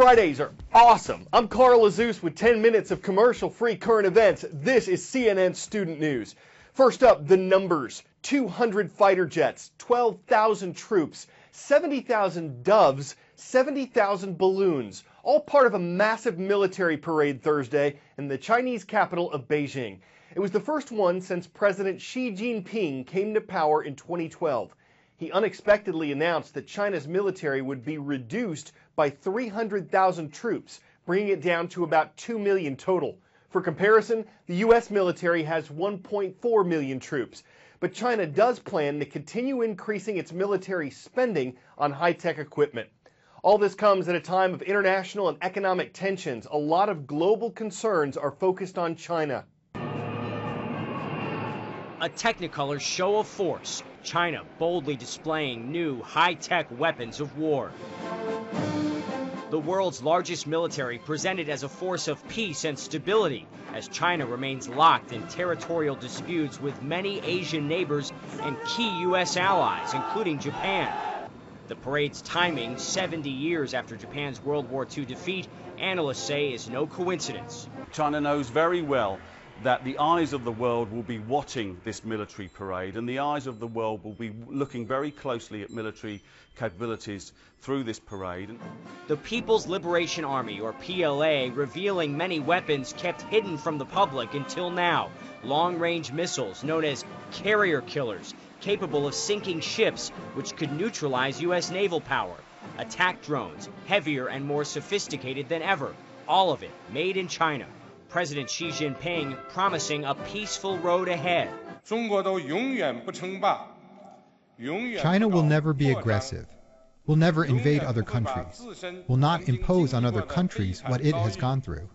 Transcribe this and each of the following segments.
Fridays are awesome. I'm Carl Azus with 10 minutes of commercial-free current events. This is CNN Student News. First up, the numbers. 200 fighter jets, 12,000 troops, 70,000 doves, 70,000 balloons, all part of a massive military parade Thursday in the Chinese capital of Beijing. It was the first one since President Xi Jinping came to power in 2012. He unexpectedly announced that China's military would be reduced by 300,000 troops, bringing it down to about 2 million total. For comparison, the U.S. military has 1.4 million troops. But China does plan to continue increasing its military spending on high-tech equipment. All this comes at a time of international and economic tensions. A lot of global concerns are focused on China. A Technicolor show of force. China boldly displaying new high-tech weapons of war. The world's largest military presented as a force of peace and stability, as China remains locked in territorial disputes with many Asian neighbors and key U.S. allies, including Japan. The parade's timing, 70 years after Japan's World War II defeat, analysts say is no coincidence. China knows very well that the eyes of the world will be watching this military parade, and the eyes of the world will be looking very closely at military capabilities through this parade. The People's Liberation Army, or PLA, revealing many weapons kept hidden from the public until now. Long-range missiles known as carrier killers, capable of sinking ships, which could neutralize U.S. naval power. Attack drones, heavier and more sophisticated than ever. All of it made in China. President Xi Jinping promising a peaceful road ahead. China will never be aggressive, will never invade other countries, will not impose on other countries what it has gone through.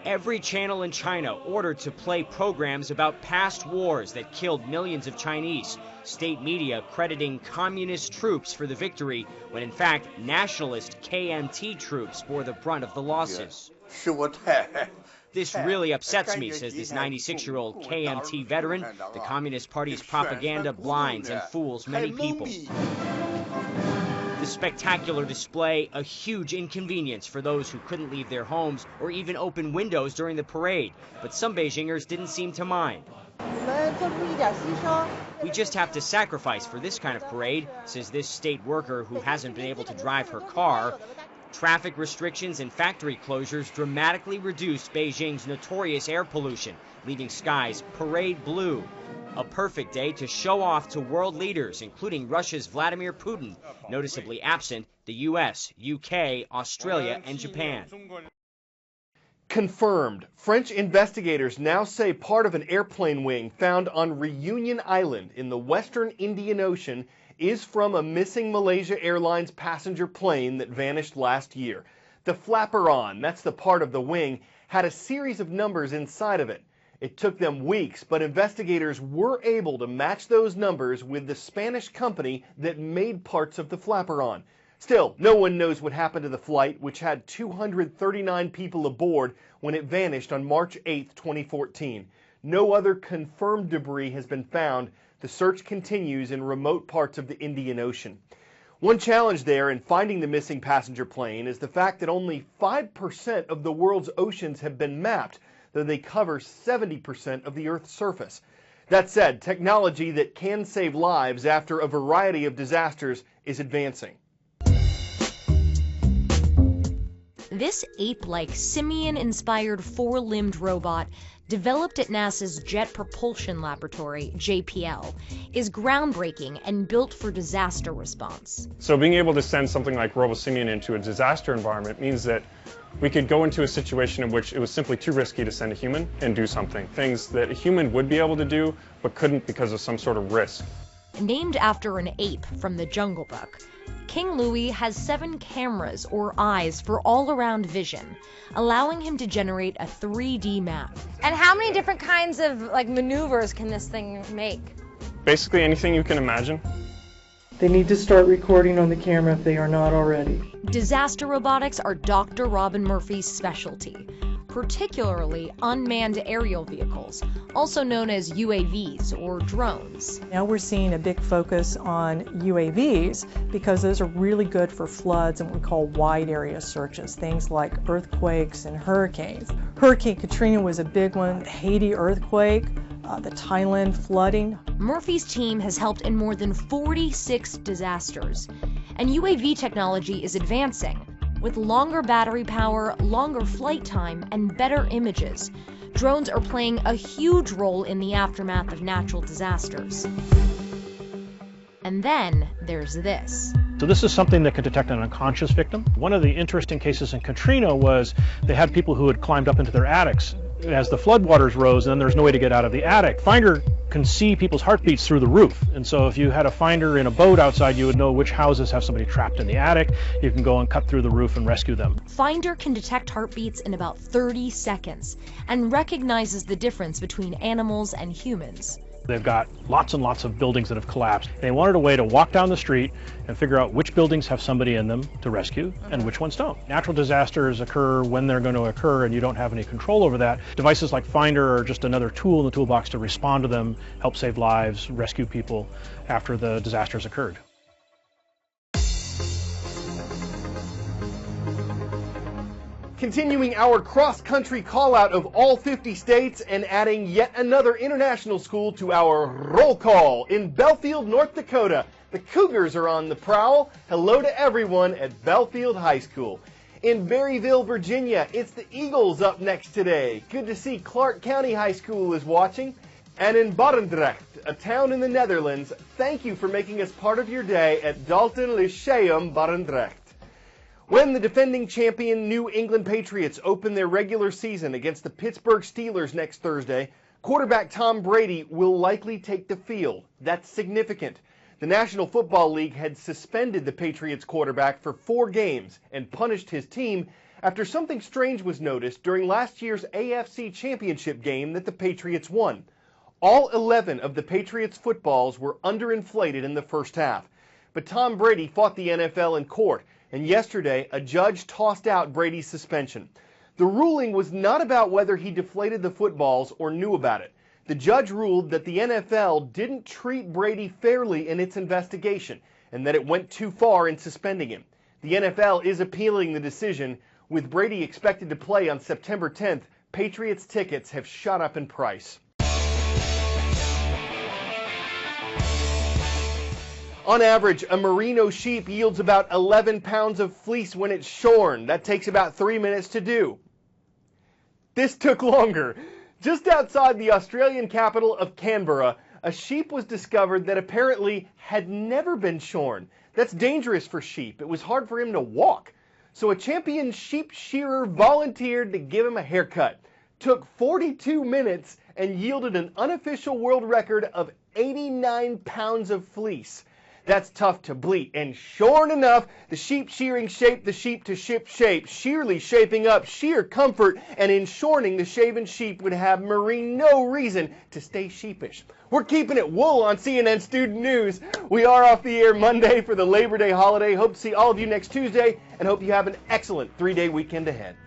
Every channel in China ordered to play programs about past wars that killed millions of Chinese. State media crediting communist troops for the victory, when in fact nationalist KMT troops bore the brunt of the losses. This really upsets me, says this 96-year-old KMT veteran. The Communist Party's propaganda blinds and fools many people. The spectacular display, a huge inconvenience for those who couldn't leave their homes or even open windows during the parade. But some Beijingers didn't seem to mind. We just have to sacrifice for this kind of parade, says this state worker who hasn't been able to drive her car. Traffic restrictions and factory closures dramatically reduced Beijing's notorious air pollution, leaving skies parade blue. A perfect day to show off to world leaders, including Russia's Vladimir Putin, noticeably absent the U.S., UK, Australia, and Japan. Confirmed. French investigators now say part of an airplane wing found on Reunion Island in the western Indian Ocean is from a missing Malaysia Airlines passenger plane that vanished last year. The flaperon, that's the part of the wing, had a series of numbers inside of it. It took them weeks, but investigators were able to match those numbers with the Spanish company that made parts of the flaperon. Still, no one knows what happened to the flight, which had 239 people aboard when it vanished on March 8, 2014. No other confirmed debris has been found. The search continues in remote parts of the Indian Ocean. One challenge there in finding the missing passenger plane is the fact that only 5% of the world's oceans have been mapped, though they cover 70% of the Earth's surface. That said, technology that can save lives after a variety of disasters is advancing. This ape-like, simian-inspired four-limbed robot, developed at NASA's Jet Propulsion Laboratory, JPL, is groundbreaking and built for disaster response. So being able to send something like RoboSimian into a disaster environment means that we could go into a situation in which it was simply too risky to send a human and do something. Things that a human would be able to do, but couldn't because of some sort of risk. Named after an ape from the Jungle Book, King Louie has 7 cameras or eyes for all-around vision, allowing him to generate a 3D map. And how many different kinds of maneuvers can this thing make? Basically anything you can imagine. They need to start recording on the camera if they are not already. Disaster robotics are Dr. Robin Murphy's specialty. particularly unmanned aerial vehicles, also known as UAVs or drones. Now we're seeing a big focus on UAVs because those are really good for floods and what we call wide area searches, things like earthquakes and hurricanes. Hurricane Katrina was a big one, Haiti earthquake, the Thailand flooding. Murphy's team has helped in more than 46 disasters, and UAV technology is advancing. With longer battery power, longer flight time, and better images, drones are playing a huge role in the aftermath of natural disasters. And then there's this. So this is something that could detect an unconscious victim. One of the interesting cases in Katrina was they had people who had climbed up into their attics as the floodwaters rose, and then there's no way to get out of the attic. Finder can see people's heartbeats through the roof, and so if you had a finder in a boat outside, you would know which houses have somebody trapped in the attic. You can go and cut through the roof and rescue them. Finder can detect heartbeats in about 30 seconds and recognizes the difference between animals and humans. They've got lots and lots of buildings that have collapsed. They wanted a way to walk down the street and figure out which buildings have somebody in them to rescue and which ones don't. Natural disasters occur when they're going to occur, and you don't have any control over that. Devices like Finder are just another tool in the toolbox to respond to them, help save lives, rescue people after the disasters occurred. Continuing our cross-country call-out of all 50 states and adding yet another international school to our roll call. In Belfield, North Dakota, the Cougars are on the prowl. Hello to everyone at Belfield High School. In Berryville, Virginia, it's the Eagles up next today. Good to see Clark County High School is watching. And in Barendrecht, a town in the Netherlands, thank you for making us part of your day at Dalton Lyceum Barendrecht. When the defending champion New England Patriots open their regular season against the Pittsburgh Steelers next Thursday, quarterback Tom Brady will likely take the field. That's significant. The National Football League had suspended the Patriots quarterback for 4 games and punished his team after something strange was noticed during last year's AFC Championship game that the Patriots won. All 11 of the Patriots footballs were underinflated in the first half. But Tom Brady fought the NFL in court, and yesterday a judge tossed out Brady's suspension. The ruling was not about whether he deflated the footballs or knew about it. The judge ruled that the NFL didn't treat Brady fairly in its investigation and that it went too far in suspending him. The NFL is appealing the decision. With Brady expected to play on September 10th, Patriots tickets have shot up in price. On average, a merino sheep yields about 11 pounds of fleece when it's shorn. That takes about 3 minutes to do. This took longer. Just outside the Australian capital of Canberra, a sheep was discovered that apparently had never been shorn. That's dangerous for sheep. It was hard for him to walk. So a champion sheep shearer volunteered to give him a haircut. Took 42 minutes and yielded an unofficial world record of 89 pounds of fleece. That's tough to bleat, and shorn enough, the sheep shearing shaped the sheep to ship shape, sheerly shaping up sheer comfort, and in shorning the shaven sheep would have merino reason to stay sheepish. We're keeping it wool on CNN Student News. We are off the air Monday for the Labor Day holiday. Hope to see all of you next Tuesday, and hope you have an excellent 3-day weekend ahead.